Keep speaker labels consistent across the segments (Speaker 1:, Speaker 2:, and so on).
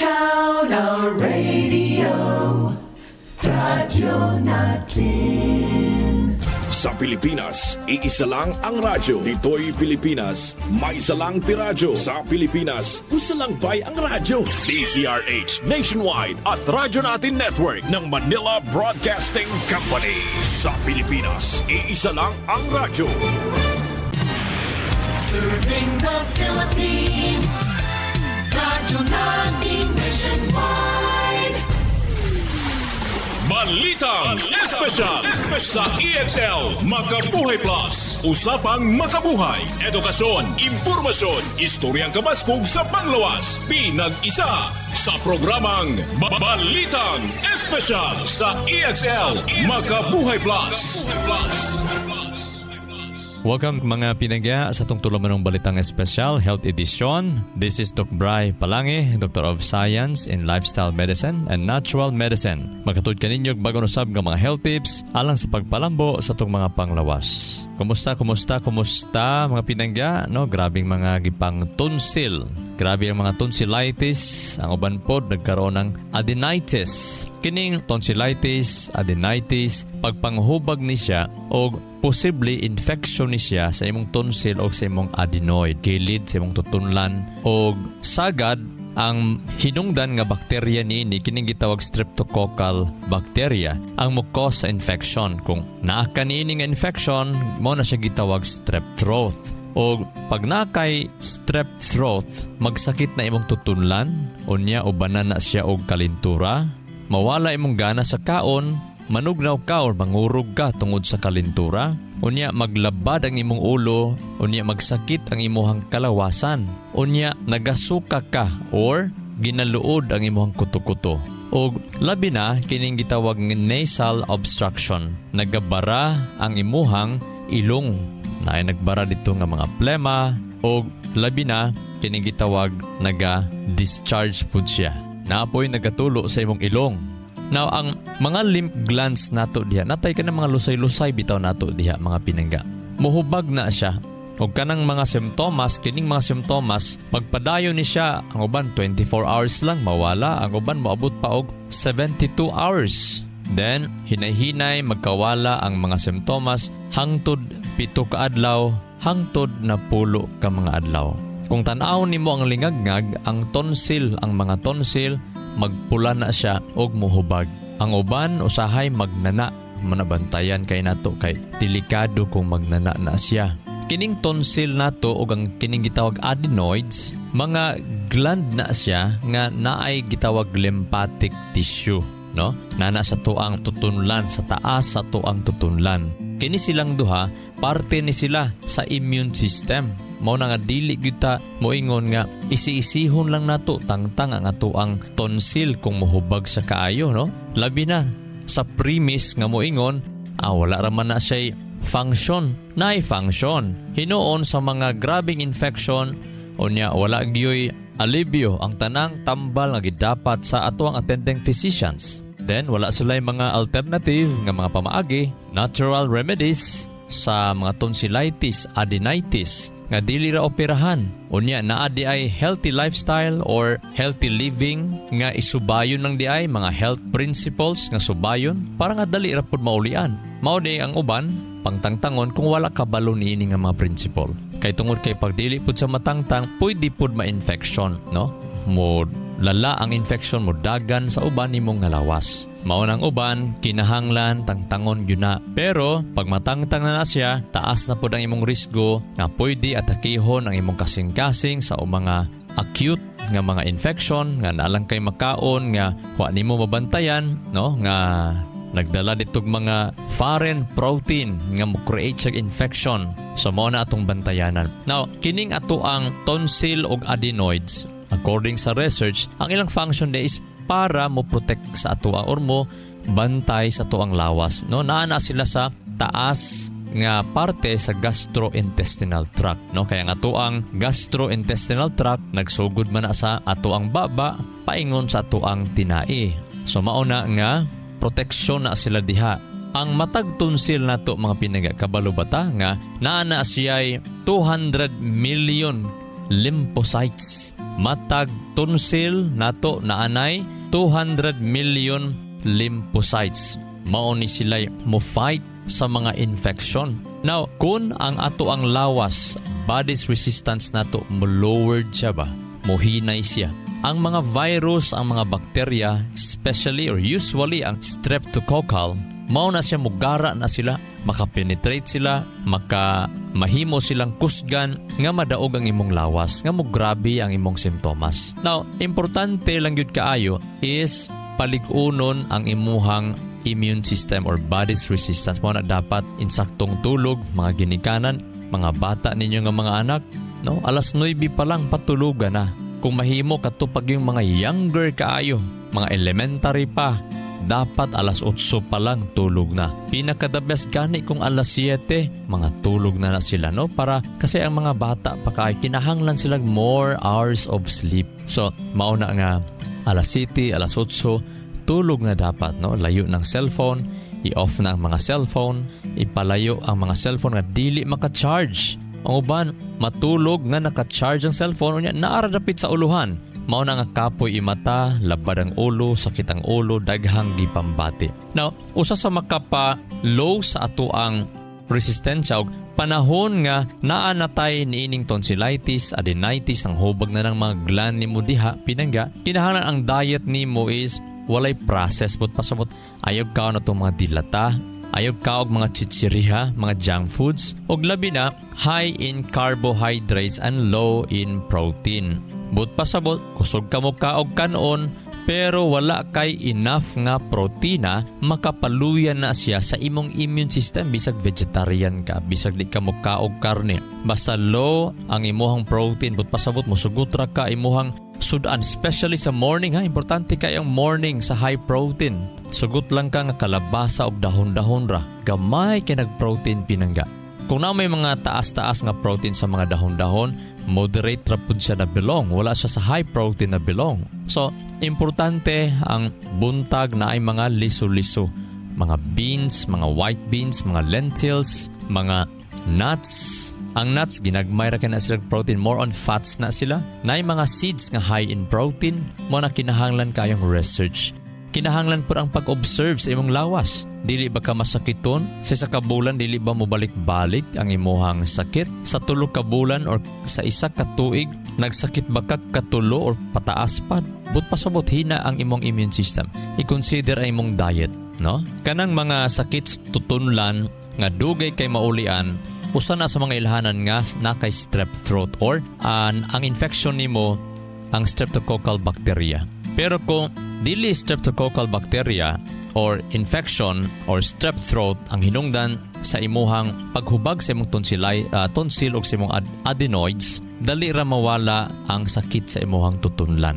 Speaker 1: Tauno Radio, radyo natin.
Speaker 2: Sa Pilipinas, iisa lang ang radyo. Dito'y Pilipinas, may isa lang tiradyo. Sa Pilipinas, isa lang bay ang radyo. DZRH Nationwide at Radyo Natin Network ng Manila Broadcasting Company. Sa Pilipinas, iisa lang ang radyo.
Speaker 1: Serving the Philippines, Radyo Natin Nationwide.
Speaker 3: Balitang Espesyal sa EXL Makabuhay Plus. Usapang makabuhay, edukasyon, impormasyon, istoryang kabaskog sa panglawas. Pinag-isa sa programang Balitang Espesyal sa EXL Makabuhay Plus.
Speaker 4: Welcome mga pinagya sa itong tulamanong Balitang Espesyal Health Edition. This is Dr. Bry Palangi, Doctor of Science in Lifestyle Medicine and Natural Medicine. Magkatod kaninyog bagong usab ng mga health tips alang sa pagpalambo sa itong mga panglawas. Kumusta mga pinagya? No, grabing mga gipang tonsil. Grabe ang mga tonsillitis. Ang uban po nagkaroon ng adenitis. Kining tonsillitis, adenitis, pagpanghubag ni siya o possibly infection ni siya sa imong tonsil o sa imong adenoid, kilid sa imong tutunlan o sagad ang hinungdan nga bakterya niini kining gitawag streptococcal bacteria ang mo-cause sa infection. Kung naa ka niini nga infection, mo na siya gitawag strep throat. O pag nakay strep throat, magsakit na imong tutunlan, unya ubanan na siya og kalintura, mawala imong gana sa kaon, manugnaw ka o mangurog ka tungod sa kalintura, unya maglabad ang imong ulo, unya magsakit ang imuhang kalawasan, unya nagasuka ka or ginaluod ang imuhang kuto-kuto. O labi na kining gitawag nasal obstruction, nagabara ang imuhang ilong. Na ay nagbara dito nga mga plema o labi na kining gitawag naga-discharge po siya. Naapoy nagatulo sa imong ilong. Now, ang mga lymph glands nato diha, natay ka ng mga lusay-lusay bitaw nato diha mga pinangga. Muhubag na siya. O kanang mga simptomas, kining mga simptomas, magpadayo ni siya. Ang uban 24 hours lang mawala, ang uban moabot pa og 72 hours. Then, hinay-hinay magkawala ang mga simptomas hangtod 7 ka adlaw, hangtod na 10 ka mga adlaw. Kung tan-aw nimo ang lingagngag, ang tonsil, ang mga tonsil, magpula na siya og muhubag. Ang uban usahay magnana, manabantayan kay nato kay delikado kung magnana na siya. Kining tonsil nato o ang kining gitawag adenoids, mga gland na siya nga naay gitawag lymphatic tissue, no? Nana sa tuang tutunlan, sa taas sa tuang tutunlan. Kini silang duha, parte ni sila sa immune system. Mao na nga dili kita moingon nga isi-isihon lang nato tangtang ang atuang tonsil kung mohubag sa kaayo, no? Labi na sa premise nga moingon, wala ra man na siya function, naay function. Hinuon sa mga grabing infection, unya wala gyoy alibyo ang tanang tambal nga gidapat sa atuang attending physicians. Then, wala sila yung mga alternative nga mga pamaagi, natural remedies sa mga tonsillitis, adenitis, nga dili ra operahan. Unya, naa di ay healthy lifestyle or healthy living nga isubayon lang di ay mga health principles nga subayon para nga dali ra pud maulian. Mao di ang uban, pangtangtangon kung wala kabalo niini nga mga principle. Kay tungod kay pagdili pud sa matangtang, pwede pud ma-infection, no? Mo lala ang infection mo dagan sa uban nimong ngalawas. Maunang uban, kinahanglan, tangtangon yun na. Pero, pag matangtang na siya, taas na po ang imong risgo na pwede atakihon ang imong kasing-kasing sa mga acute nga mga infection, nga nalang kay makaon, nga wa nimo mabantayan, no? Nga nagdala ditog mga foreign protein nga mo-create sa infection. So, mao na atong bantayanan. Now, kining ato ang tonsil o adenoids, according sa research, ang ilang function is para mo protect sa atua or mo bantay sa tuang lawas. No, naana sila sa taas nga parte sa gastrointestinal tract, no? Kaya nga atuang gastrointestinal tract nagsugod man na sa atuang baba paingon sa atuang tinai. So mauna nga proteksyon na sila diha. Ang matag tonsil nato mga pinaga kabalo bata nga naana siya'y 200 million lymphocytes. Matag tonsil nato naanay 200 million lymphocytes. Mao ni sila mo fight sa mga infection. Now, kung ang ato ang lawas, body's resistance nato mo lowered siya ba? Mohinay siya. Ang mga virus, ang mga bakterya, especially or usually ang streptococcal, mao na siya mugara na sila, makapenetrate sila, mahimo silang kusgan nga madaog ang imong lawas, nga mugrabe ang imong simptomas. Now, importante lang yun kaayo is palikunon ang imuhang immune system or body's resistance. Mao na dapat insaktong tulog, mga ginikanan, mga bata ninyo nga mga anak, no? Alas 9 pa lang patulugan na. Kung mahimo katupag yung mga younger kaayo, mga elementary pa, dapat alas 8 pa lang tulog na. Pinaka-the best gani kung alas 7, mga tulog na sila, no? Para kasi ang mga bata pa kay kinahanglan silang more hours of sleep. So, mauna nga alas 7, alas 8, tulog na dapat, no? Layo ng cellphone, i-off na ang mga cellphone, ipalayo ang mga cellphone nga dili maka-charge. Ang uban, matulog nga naka-charge ang cellphone, unya naaradapit sa uluhan. Mao na nga kapoy imata, labad ang ulo, sakit ang ulo, daghang gipambati. Now, usa sa makapa-low sa ato ang resistensya, panahon nga naa natay niining tonsillitis, adenitis, ang hubag na ng mga gland nimo diha, pinangga, kinahanglan ang diet nimo is walay process, but pasabot ayaw ka na itong mga dilata, ayaw ka og mga chichiriha, mga junk foods, og labi na high in carbohydrates and low in protein. But pasabot, kusog ka mo kaog kanon, pero wala kay enough nga protina, makapaluyan na siya sa imong immune system. Bisag vegetarian ka, bisag di ka mo kaog karne. Basta low ang imuhang protein, but pasabot mo sugutra ka imuhang sudan, especially sa morning ha. Importante kayang morning sa high protein. Sugot lang ka nga kalabasa o dahon-dahon ra. Gamay kay nag-protein pinangga. Kung na may mga taas-taas nga protein sa mga dahon-dahon, moderate ra pud siya na belong. Wala siya sa high protein na belong. So, importante ang buntag na ay mga liso-liso. Mga beans, mga white beans, mga lentils, mga nuts. Ang nuts, ginagmay ra kay na silang protein. More on fats na sila. Na ay mga seeds nga high in protein. Mo na kinahanglan kayong research. Kinahanglan po ang pag-observe sa imong lawas. Dili ba ka masakiton? Sa isa ka bulan, dili ba mo balik-balik ang imuhang sakit? Sa 3 ka bulan or sa 1 ka tuig, nagsakit ba ka katulo or pataas pa? But pasabot hina ang imong immune system. I-consider ang imong diet, no? Kanang mga sakit tutunlan nga dugay kay maulian, usa na sa mga ilhanan nga na kay strep throat or ang infection nimo ang streptococcal bacteria. Pero kung dili streptococcal bacteria or infection or strep throat ang hinungdan sa imuhang paghubag sa imong tonsil o sa imong adenoids, dali ra mawala ang sakit sa imuhang tutunlan.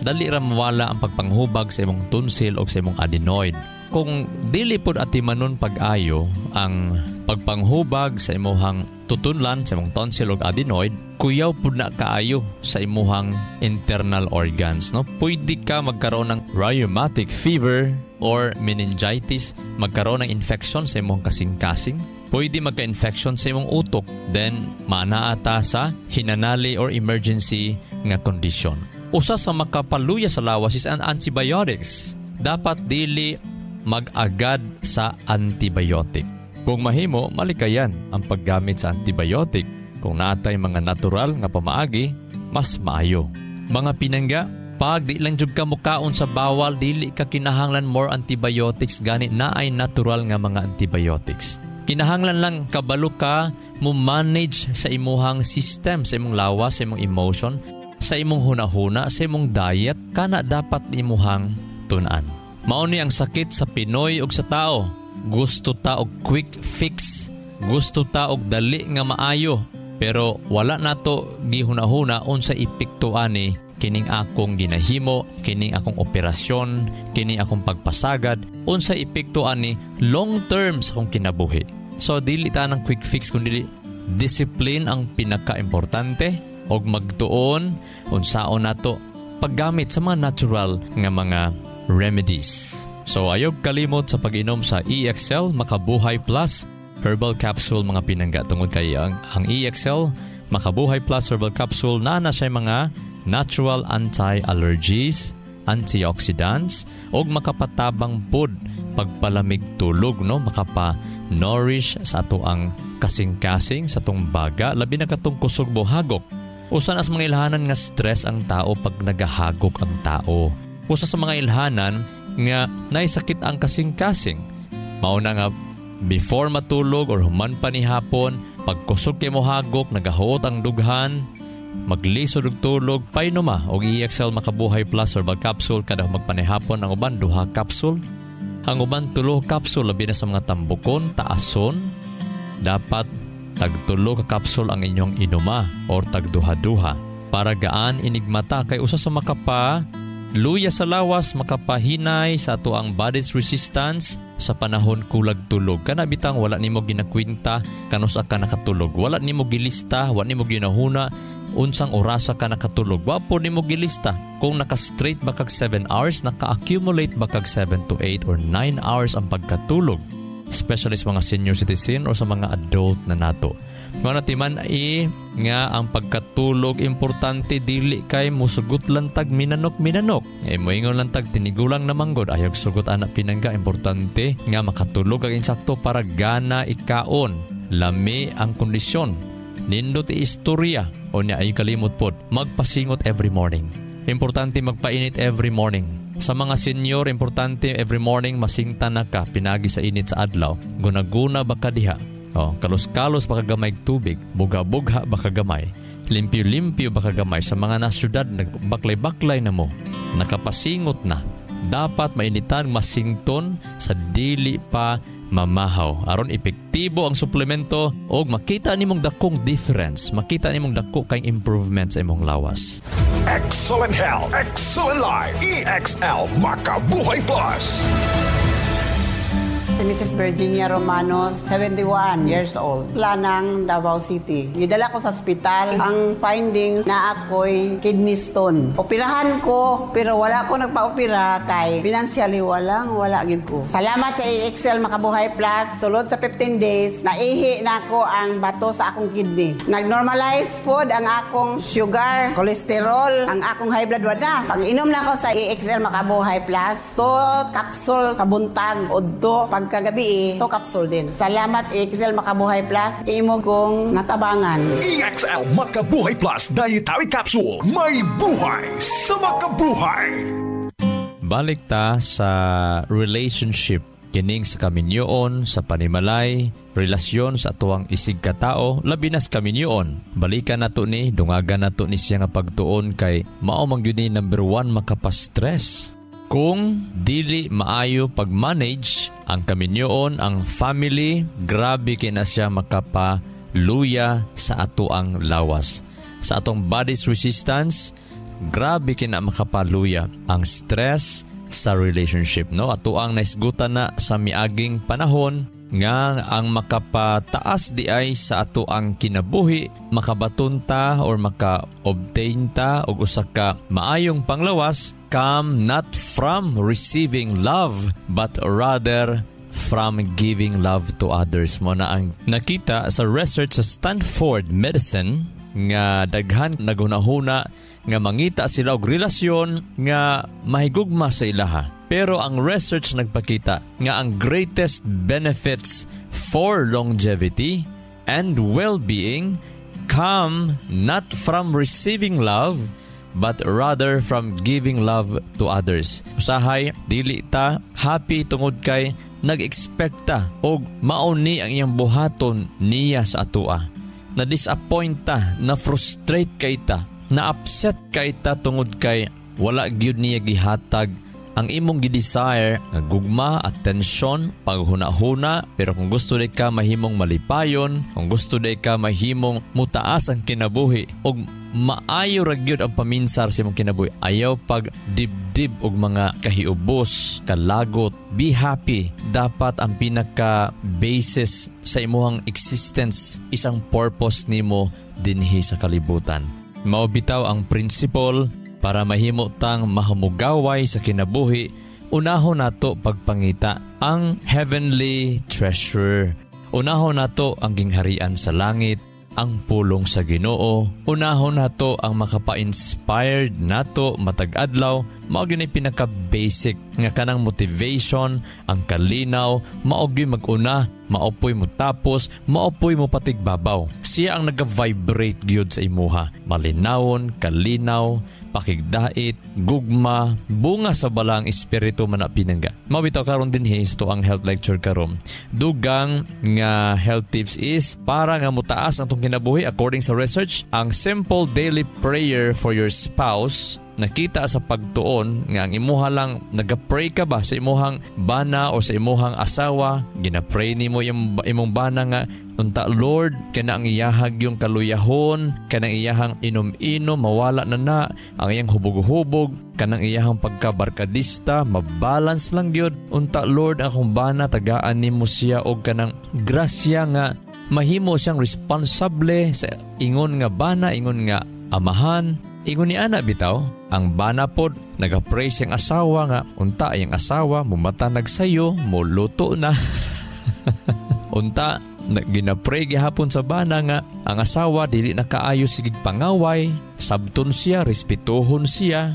Speaker 4: Dali ra mawala ang pagpanghubag sa imong tonsil o sa imong adenoid. Kung dili pud atimanon pag-ayo ang pagpanghubag sa imuhang tutunlan, sa imong tonsil o adenoid, kuyaw pud na kaayo sa imuhang internal organs, no? Pwede ka magkaroon ng rheumatic fever or meningitis, magkaroon ng infection sa imong kasing-kasing, pwede magka-infection sa imong utok, then manaata sa hinanali or emergency nga condition. Usa sa makapaluya sa lawas is ang antibiotics. Dapat dili mag-agad sa antibiotic. Kung mahimo, malikayan ang paggamit sa antibiotic. Kung natay mga natural nga pamaagi, mas maayo. Mga pinangga, pag di lang jud ka mukaon sa bawal, dili ka kinahanglan more antibiotics, gani na ay natural nga mga antibiotics. Kinahanglan lang kabalo ka mo manage sa imuhang system, sa imong lawas, sa imong emotion, sa imong hunahuna, sa imong diet, kana dapat imuhang tun-an. Mao ni ang sakit sa Pinoy ug sa tao. Gusto ta og quick fix, gusto ta og dali nga maayo, pero wala nato gihunahuna unsa epekto ani kining akong ginahimo, kining akong operasyon, kining akong pagpasagad, unsa epekto ani long term sa akong kinabuhi. So dili ta nang quick fix kundi discipline ang pinaka-importante og magtuon unsaon nato paggamit sa mga natural nga mga remedies. So ayog kalimot sa pag-inom sa EXL Makabuhay Plus Herbal Capsule mga pinangga tungod kay ang EXL Makabuhay Plus Herbal Capsule na siya mga natural anti-allergies, antioxidants, o makapatabang pod pagpalamig tulog, no? Makapa-nourish sa ato ang kasing-kasing sa tong baga, labi na katong kusog bohagok. Usa na sa mga ilhanan nga stress ang tao pag nagahagok ang tao. Usa sa mga ilhanan nga naisakit ang kasing-kasing. Mauna nga before matulog or human pa ni hapon, pag kusog kay mo hagok, nagahuot ang dughan, maglisod og tulog, painuma og EXL Makabuhay Plus Herbal Capsule kada magpanihapon. Ang uban duha capsule, ang uban 3 capsule, labi na sa mga tambukon, taason. Dapat tagtulo ka capsule ang inyong inuma or tagduha-duha para gaan inigmata kay usa sa makapa luya sa lawas, makapahinay sa ato ang body's resistance sa panahon kulag tulog. Kana bitang wala nimo ginakwinta kanusa ka nakatulog, wala nimo gilista, wala nimo ginahuna unsang orasa ka nakatulog. Wa po nimo gilista kung naka-straight ba kag 7 hours, naka-accumulate ba kag 7 to 8 or 9 hours ang pagkatulog, especially sa mga senior citizen o sa mga adult na nato. Mga natiman nga ang pagkatulog importante, dili kay musugot lang tag minanok. Moingon lang tag tinigulang na manggod, ayog sugot anak pinangga. Importante nga makatulog ang insakto para gana ikaon. Lami ang kondisyon. Nindot istorya o niya ay kalimot pod. Magpasingot every morning. Importante magpainit every morning. Sa mga senior, importante every morning masingtan na ka, pinagi sa init sa adlaw. Guna-guna baka diha. Kalos-kalos baka gamay tubig. Buga-bugha baka gamay. Limpyo-limpyo baka gamay. Sa mga nasyudad, nagbaklay-baklay na mo. Nakapasingot na. Dapat mainitan masington sa dili pa mamahaw. Aron epektibo ang suplemento o makita nimong dakong difference. Makita nimong dako kay improvement sa imong lawas.
Speaker 3: Excellent health, excellent life. EXL Makabuhay Plus.
Speaker 5: Si Mrs. Virginia Romano, 71 years old. Lanang, Davao City. Nidala ko sa ospital. Ang findings na ako'y kidney stone. Operahan ko, pero wala ko nagpa-opera kay financially wala gid ko. Salamat sa EXL Makabuhay Plus. Sulod sa 15 days, naihi na ako ang bato sa akong kidney. Nag-normalize pod ang akong sugar, cholesterol, ang akong high blood wada. Pag-inom na ako sa EXL Makabuhay Plus, to capsule sa buntag, odto, pagkagabi to capsule din. Salamat EXL Makabuhay Plus, imo kong natabangan.
Speaker 3: EXL Makabuhay Plus Dietary Capsule. May buhay sa makabuhay.
Speaker 4: Balik ta sa relationship. Kining sa kaminyoon, sa panimalay, relasyon sa atuang isig katao, labi na sa kaminyoon. Balikan nato ni, dungagan nato ni siya nga pagtuon kay mao man gyud ni number 1 makapastress. Kung dili maayo pag-manage ang kaminyoon, ang family, grabe kina siya makapaluya sa atuang lawas. Sa atong body's resistance, grabe kina makapaluya ang stress sa relationship, no? Ato ang naisgutan na sa miaging panahon nga ang makapataas di ay sa ato ang kinabuhi, makabatunta or maka-obtain ta og usa ka maayong panglawas come not from receiving love but rather from giving love to others. Mo na ang nakita sa research sa Stanford Medicine nga daghan nagunahuna nga mangita sila og relasyon nga mahigugma sa ilaha. Pero ang research nagpakita nga ang greatest benefits for longevity and well-being come not from receiving love but rather from giving love to others. Usahay, dili ta happy tungod kay nag-expect ta og mauni ang iyang buhaton niya sa atua. Na-disappoint ta, na-frustrate kay ta, na-upset kay ta tungod kay wala gyud niya gihatag ang imong gi-desire nga gugma, atensyon, paghuna-huna. Pero kung gusto day ka mahimong malipayon, kung gusto day ka mahimong mutaas ang kinabuhi og maayo ra gyud ang paminsar sa imong kinabuhi, ayaw pag dibdib og mga kahiubos, kalagot, be happy. Dapat ang pinaka basis sa imong existence isang purpose nimo dinhi sa kalibutan. Mao bitaw ang principle para mahimo tang mahamugaway sa kinabuhi. Unahon nato pagpangita ang heavenly treasure. Unahon nato ang gingharian sa langit. ang pulong sa Ginoo. Unahon nato ang makapa-inspired nato matag adlaw, mao gyud pinaka-basic nga kanang motivation, ang kalinaw, mao gyud mag-una, maopoy mo tapos, maopoy mo patigbabaw. Siya ang naga-vibrate gyud sa imuha. Malinawon, kalinaw, pakigdait, gugma, bunga sa balang espiritu man na pinangga. Mabitaw karon din to ang health lecture karon. Dugang nga health tips is para nga mutaas ang tong kinabuhi according sa research, ang simple daily prayer for your spouse. Nakita sa pagtuon nga ang imuha lang nagapray ka ba sa imuhang bana o sa imuhang asawa, ginapray nimo imong bana nga unta Lord kana ang iyahag yung kaluyahon, kanang iyahang inom-inom mawala na ang iyang hubog-hubog, kanang iyahang pagkabarkadista mabalance lang gyud. Unta Lord akong bana tagaan nimo siya og kanang grasya nga mahimo siyang responsable sa ingon nga bana, ingon nga amahan. Ingon ni ana bitaw, ang bana pod nagapray siyang asawa nga unta ang asawa mumata nagsayo, muluto na. Unta ginapray gihapon sa bana nga ang asawa dili na kaayo sigig pangaway, sabton siya, respetuhon siya.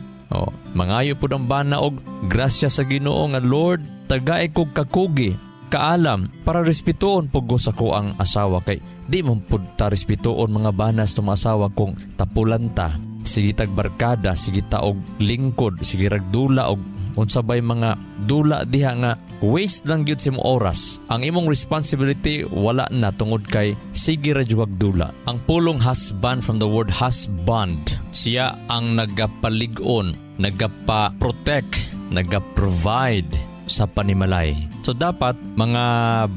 Speaker 4: Mangayo pod ang bana og grasya sa Ginoo nga Lord, tagay kog kakugi, kaalam para respetuon pug sa ko ang asawa kay di man pud ta respetuon mga banas tong asawa kung tapulan ta. Sige tagbarkada, sige taog lingkod, sige ragdula og unsabay mga dula diha nga waste lang gyud sa imong oras. Ang imong responsibility wala na tungod kay sige ra jud dula. Ang pulong husband from the word husband, siya ang nagapalig-on, nagapa-protect, nagaprovide sa panimalay. So dapat mga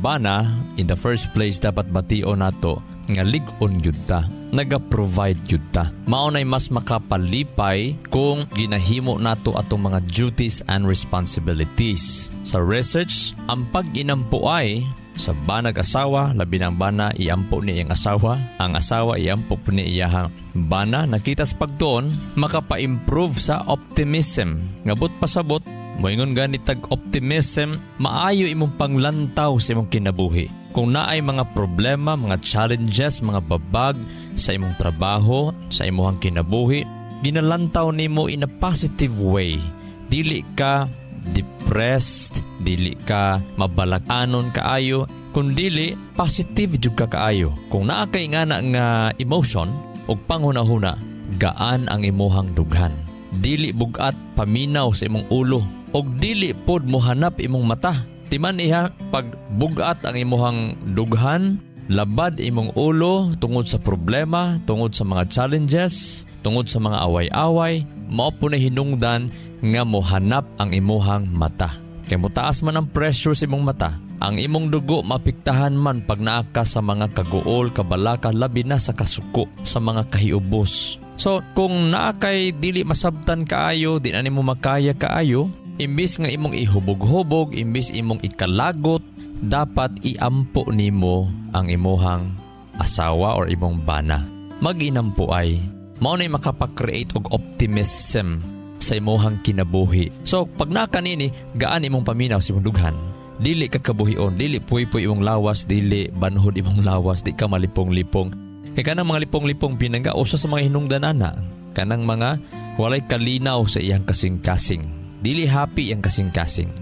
Speaker 4: bana in the first place dapat bation nato nga lig-on jud ta, naga-provide jud ta. Maunay mas makapalipay kung ginahimo nato atong mga duties and responsibilities. Sa research, ang pag-inampo ay sa banag asawa, labi ng bana iampo ni iyang asawa, ang asawa iampo po ni iyahang bana. Nakita sa pagtuon, makapa-improve sa optimism. Ngabot pasabot, moingon ganit tag optimism, maayo imong panglantaw sa imong kinabuhi. Kung naay mga problema, mga challenges, mga babag sa imong trabaho, sa imong kinabuhi, ginalantaw nimo in a positive way. Dili ka depressed, dili ka mabalak-anon kaayo, kundili positive jud ka kaayo. Kung naa kay ngana nga emotion og panghunahuna, gaan ang imuhang dughan. Dili bugat paminaw sa imong ulo og dili pod mohanap imong mata. Timan iha pag bugat ang imuhang dughan, labad imong ulo tungod sa problema, tungod sa mga challenges, tungod sa mga away-away, mao po na hinungdan nga mohanap ang imuhang mata. Kay mutaas man ang pressure sa imong mata, ang imong dugo mapiktahan man pag naa ka sa mga kaguol, kabalaka, labi na sa kasuko, sa mga kahiubos. So kung naa kay dili masabtan kaayo, di na nimo makaya kaayo, imbis nga imong ihubog-hubog, imbis imong ikalagot, dapat iampo nimo ang imuhang asawa or imong bana. Mag-inampo ay mao nay makapag-create og optimism sa imuhang kinabuhi. So pag nakanini, gaan imong paminaw sa imong dughan. Dili ka kabuhion, dili puy-puy imong lawas, dili banhod imong lawas, di ka malipong-lipong. Kay kanang mga lipong-lipong pinangga usa sa mga hinungdanana, kanang mga walay kalinaw sa iyang kasing-kasing. Dili happy ang kasing-kasing.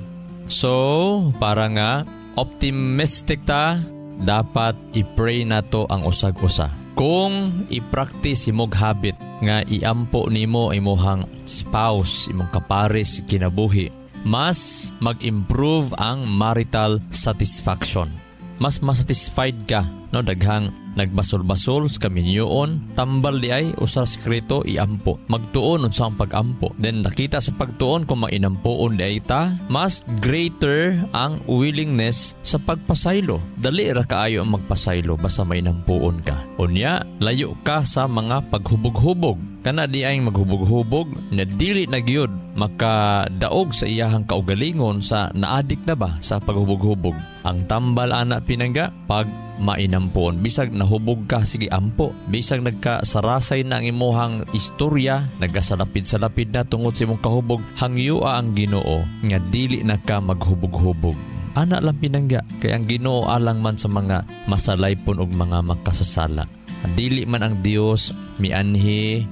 Speaker 4: So, para nga optimistic ta, dapat i-pray nato ang usag-usa. Kung i-practice imong habit nga iampo nimo imuhang spouse, imong kapares kinabuhi, mas mag-improve ang marital satisfaction. Mas masatisfied ka, no, daghang nagbasol-basol sa kaminyoon, tambal di ay usa sekreto iampo. Magtuon unsa ang pag-ampo. Then nakita sa pagtuon kung mainampoon di ay ta, mas greater ang willingness sa pagpasaylo. Dali ra kaayo ang magpasaylo basta mainampoon ka. Unya, layo ka sa mga paghubog-hubog. Kana di ay maghubog-hubog na dili na gyud makadaog sa iyahang kaugalingon sa naadik na ba sa paghubog-hubog. Ang tambal ana pinangga pag mainampoon. Bisag nahubog ka, sige ampo. Bisag nagkasarasay na ang imuhang istorya, nagkasalapid-salapid na tungod sa imong kahubog, hangyua ang Ginoo nga dili na ka maghubog-hubog. Ana lang pinangga, kay ang Ginoo alang man sa mga masalaypon og mga makasasala. Dili man ang Dios mianhi,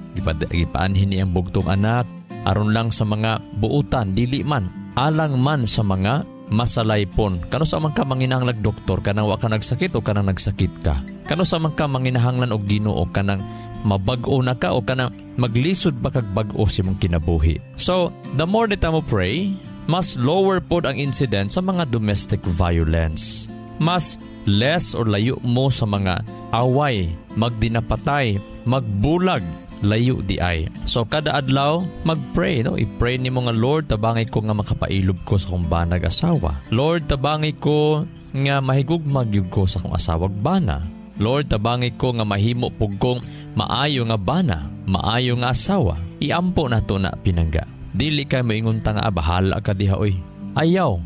Speaker 4: gipaanhi ni ang bugtong anak aron lang sa mga buutan, dili man alang man sa mga masalaypon. Kano sa man ka manginahanglag doktor kanang wa ka nagsakit o kanang nagsakit ka? Kano sa man ka manginahanglan og Ginoo kanang mabag-o na ka o kanang maglisod ba kag bag-o si mong kinabuhi? So, the more that mo pray, mas lower pod ang incident sa mga domestic violence. Mas less or layo mo sa mga away, magdinapatay, magbulag, layo di ay. So kada adlaw mag-pray, no? I-pray nimo nga, Lord, tabangay ko nga makapailob ko sa kong banag asawa. Lord, tabangay ko nga mahigugmag yug ko sa kong asawag bana. Lord, tabangay ko nga mahimo pug kong maayo nga bana, maayo nga asawa. Iampo na to na pinangga. Dili kay moingon ta nga bahala ka diha oy. Ayaw.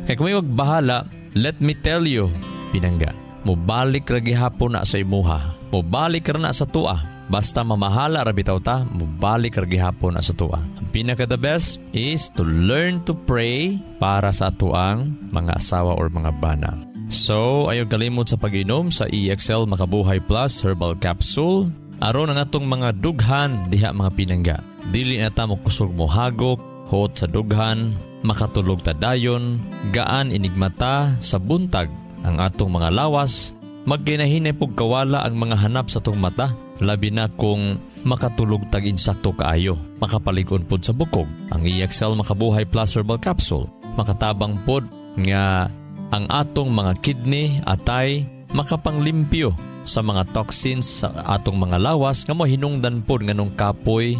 Speaker 4: Kay kung may bahala, let me tell you, pinangga, mubalik ra gihapon na sa imuha. Mubalik ra na sa tua. Basta mamahala ra bitaw ta, mubalik ra gihapon na sa tua. Ang pinaka the best is to learn to pray para sa atuang mga asawa or mga bana. So, ayaw kalimot sa pag-inom sa EXL Makabuhay Plus Herbal Capsule. Aron ang atong mga dughan diha mga pinangga. Dili na ta mo kusog mo hagok, hot sa dughan, makatulog ta dayon, gaan inigmata sa buntag ang atong mga lawas, magkinahinay pug kawala ang mga hanap sa atong mata, labi na kung makatulog tag insakto kaayo, makapalig-on pod sa bukog. Ang EXL Makabuhay Plus Herbal Capsule makatabang pod nga ang atong mga kidney atay makapanglimpyo sa mga toxins sa atong mga lawas nga mo hinungdan pod nganong kapoy,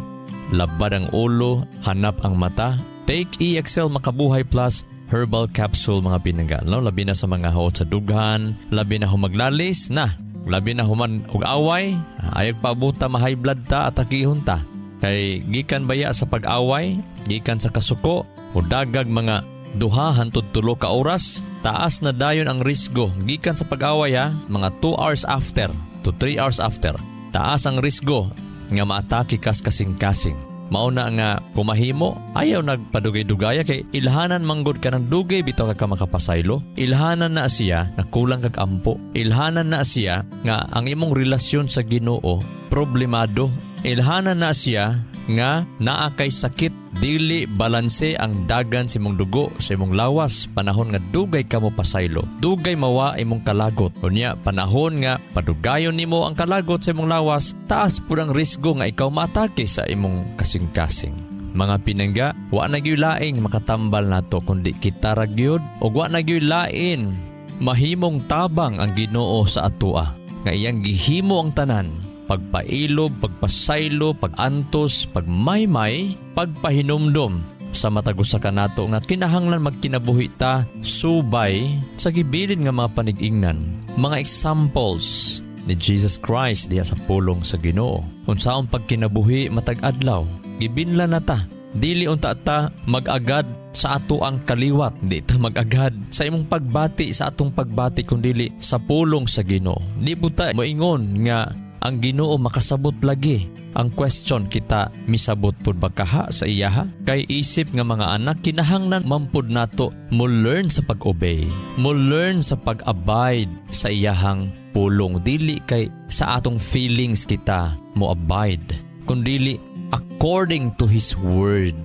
Speaker 4: labad ang ulo, hanap ang mata. Take EXL Makabuhay Plus Herbal Capsule mga pinangga, no? Labi na sa mga hot sa dughan, labi na humaglalis na, labi na human og away, ayog pabuta ma-high blood ta at akihon ta. Kay gikan baya sa pag-away, gikan sa kasuko, o dagag mga 2 hangtod 3 ka oras, taas na dayon ang risgo. Gikan sa pag-away mga 2 hours after to 3 hours after, taas ang risgo nga maatake kas kasing-kasing. Mauna nga kumahimo, ayaw nagpadugay-dugaya kay ilhanan manggod ka ng dugay bitaw ka makapasaylo. Ilhanan na siya na kulang kag ampo. Ilhanan na siya nga ang imong relasyon sa Ginoo problemado. Ilhanan na siya nga naa kay sakit, dili balanse ang dagan sa imong dugo sa imong lawas panahon nga dugay ka mo pasaylo, dugay mawa imong kalagot. Unya panahon nga padugayon nimo ang kalagot sa imong lawas, taas pud ang risgo nga ikaw maatake sa imong kasing-kasing. Mga pinangga, wa na gyud laing makatambal nato kundi kita ra gyud, ug wa na gyud lain mahimong tabang ang Ginoo sa atoa nga iyang gihimo ang tanan. Pagpailob, pagpasaylo, pagantos, pagmaymay, pagpahinumdom sa matagusa ka nato nga kinahanglan magkinabuhi ta subay sa gibilin nga mga panigingnan. Mga examples ni Jesus Christ diha sa pulong sa Ginoo. Unsaon pagkinabuhi matag adlaw, gibinlan na ta. Dili unta ta mag-agad sa ato ang kaliwat, di ta mag-agad sa imong pagbati sa atong pagbati kundi sa pulong sa Ginoo. Di buta moingon nga ang Ginoo makasabot lagi. Ang question kita, misabot pud ba kaha sa iyaha? Kay isip nga mga anak, kinahanglan mampud nato mo learn sa pag-obey, mo learn sa pag-abide sa iyahang pulong. Dili kay sa atong feelings kita mo abide, kundi according to His Word.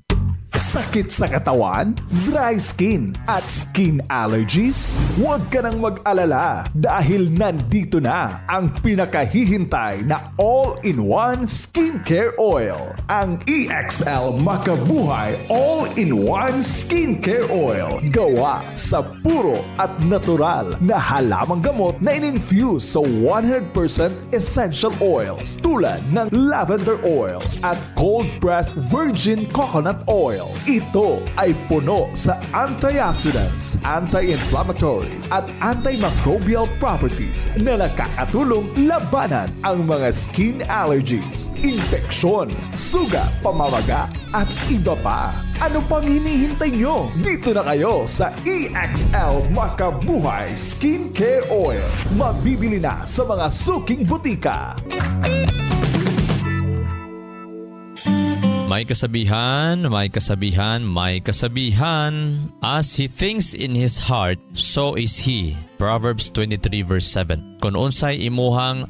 Speaker 3: Sakit sa katawan, dry skin at skin allergies? Huwag ka nang mag-alala dahil nandito na ang pinakahihintay na all-in-one skincare oil. Ang EXL Makabuhay All-in-One Skincare Oil. Gawa sa puro at natural na halamang gamot na in-infuse sa 100% essential oils tulad ng lavender oil at cold-pressed virgin coconut oil. Ito ay puno sa antioxidants, anti-inflammatory at antimicrobial properties na nakakatulong labanan ang mga skin allergies, infeksyon, suga, pamamaga at iba pa. Ano pang hinihintay nyo? Dito na kayo sa EXL Makabuhay Skincare Oil. Mabibili na sa mga suking butika.
Speaker 4: May kasabihan, may kasabihan, may kasabihan. As he thinks in his heart, so is he. Proverbs 23 verse 7. Kung unsay imuhang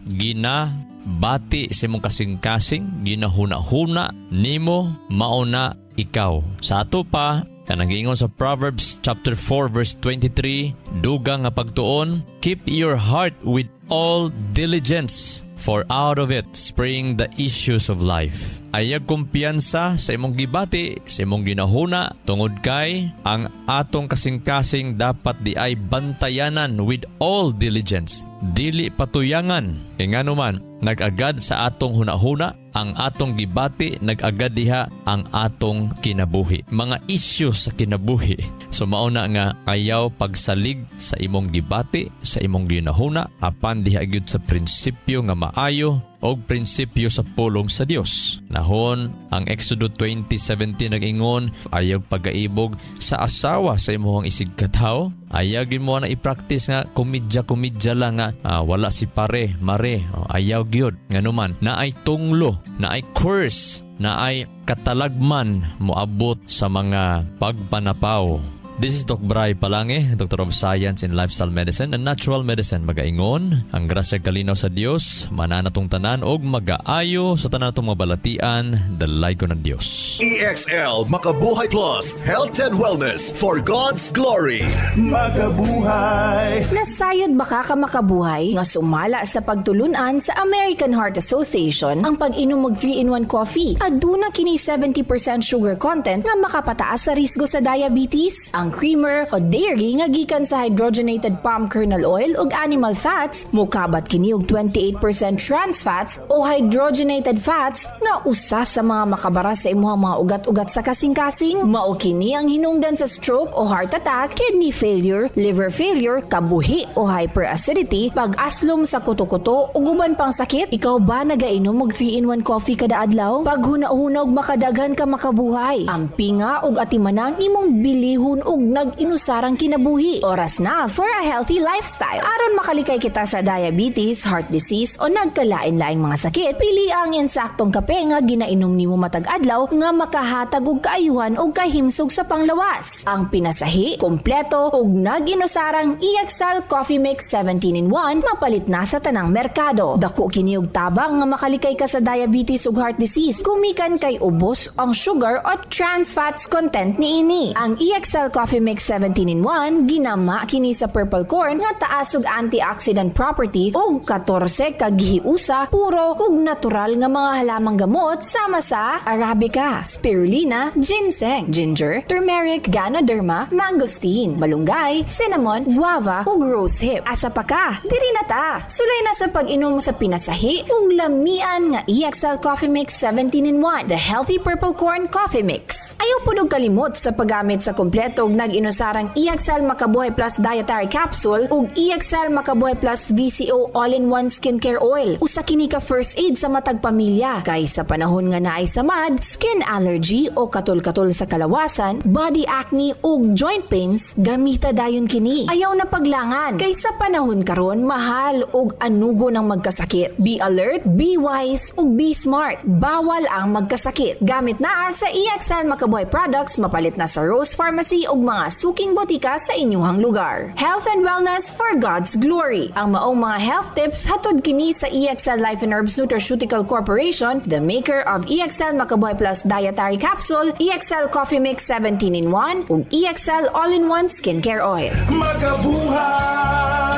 Speaker 4: bati sa imong kasing-kasing, ginahuna-huna nimo mauna ikaw. Sa ato pa, kanang giingon sa Proverbs chapter 4 verse 23, dugang nga pagtuon, keep your heart with all diligence, for out of it spring the issues of life. Ayag kumpiyansa sa imong gibati, sa imong ginahuna, tungod kay ang atong kasing-kasing dapat di ay bantayanan with all diligence. Dili patuyangan. Kaya nga naman, nag-agad sa atong hunahuna, ang atong gibati, nag-agad diha ang atong kinabuhi. Mga issues sa kinabuhi. So mauna nga, ayaw pagsalig sa imong gibati, sa imong ginahuna, apan diha gyud sa prinsipyo nga maayo, o prinsipyo sa pulong sa Dios. Nahon, ang Exodus 20:17 nag-ingon, ayaw pagaibog sa asawa sa imong isig katawo. Ayaw gid mo na i-practice nga kumidya lang nga wala si pare, mare. Ayaw gyud. Nganuman, naay tunglo, naay curse, naay katalagman moabot sa mga pagpanapaw. This is Doc Bray Palange, Doctor of Science in Lifestyle Medicine and Natural Medicine. Magaingon, ang grasya kalinaw sa Dios, mananatong tanan og magaayo sa tanan natong mabalatian, dalay ko ng Dios.
Speaker 2: EXL Makabuhay Plus, Health and Wellness for God's Glory.
Speaker 3: Magabuhay!
Speaker 6: Nasayod baka ka makabuhay nga sumala sa pagtulunan sa American Heart Association ang pag-inom og 3-in-1 coffee. Aduna kini 70% sugar content nga makapataas sa risgo sa diabetes. Ang creamer o dairy nga gikan sa hydrogenated palm kernel oil ug animal fats, mukabat kini og 28% trans fats o hydrogenated fats nga usa sa mga makabara sa imong mga ugat-ugat sa kasing-kasing. Mao kini ang hinungdan sa stroke o heart attack, kidney failure, liver failure, kabuhi o hyperacidity, pag-aslom sa kuto-kuto ug uban pang sakit. Ikaw ba nagainom og 3-in-1 coffee kada adlaw? Paghuna-huna og makadaghan ka makabuhay. Ampi nga og atimanang imong bilihon og nag-inusarang kinabuhi. Oras na for a healthy lifestyle. Aron makalikay kita sa diabetes, heart disease o nagkalain-laing mga sakit, pili ang insaktong kape nga ginainom nimo matag adlaw nga makahatag og kaayuhan og kahimsog sa panglawas. Ang pinasahi, kompleto ug nag-inusarang EXL Coffee Mix 17-in-1 mapalit na sa tanang merkado. Dako kini og tabang nga makalikay ka sa diabetes ug heart disease. Kumikan kay ubos ang sugar o trans fats content niini. Ang EXL Coffee Mix 17-in-1 ginama kini sa purple corn nga taas og antioxidant property ug 14 ka gihiusa puro ug natural nga mga halamang gamot sama sa arabica, spirulina, ginseng, ginger, turmeric, ganoderma, mangosteen, malunggay, cinnamon, guava ug rosehip. Asa pa ka? Diri na ta. Sulay na sa pag-inom sa pinasahi ug lamian nga EXL Coffee Mix 17-in-1, the healthy purple corn coffee mix. Ayaw pud og kalimot sa paggamit sa kompleto nag-inusarang EXL Makabuhay Plus Dietary Capsule ug EXL Makabuhay Plus VCO All-in-One Skincare Oil. Usa kini ka first aid sa matag pamilya kay sa panahon nga naay samad, skin allergy o katol-katol sa kalawasan, body acne ug joint pains, gamita dayon kini. Ayaw na paglangan kay sa panahon karon mahal ug anugo ng magkasakit. Be alert, be wise ug be smart. Bawal ang magkasakit. Gamit na sa EXL Makabuhay products, mapalit na sa Rose Pharmacy ug mga suking botika sa inyong lugar. Health and wellness for God's glory. Ang maong mga health tips hatod kini sa EXL Life and Herbs Nutraceutical Corporation, the maker of EXL Makabuhay Plus Dietary Capsule, EXL Coffee Mix 17-in-1 ug EXL All-in-One Skincare Oil.
Speaker 3: Magabuhay!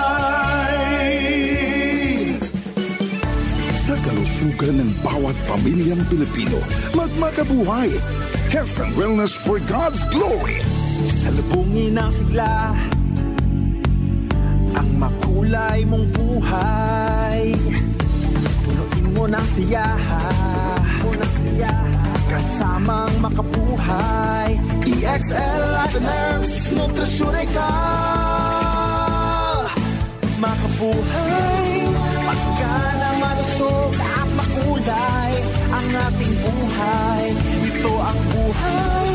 Speaker 7: Sa kalusugan ng bawat pamilyang Pilipino, magmakabuhay. Health and wellness for God's glory.
Speaker 1: Salubungin ang sigla, ang makulay mong buhay. Punuin mo ng siyaha, kasamang makabuhay. EXL Life and Herbs Nutraceutical. Makabuhay, masigana, malusog at makulay ang ating buhay. Ito ang buhay,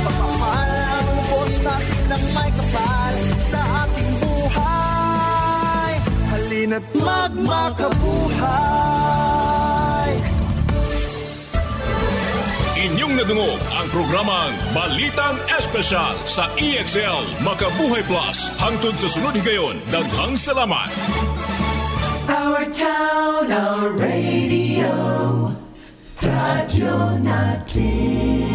Speaker 1: pagpapal ang ubos sa atin ng may kapal sa ating buhay. Halina't magmakabuhay.
Speaker 2: Inyong nadungog ang programang Balitang Espesyal sa EXL Makabuhay Plus. Hangtod sa sunod higayon, daghang salamat.
Speaker 1: Our Our town, our radio, radyo natin.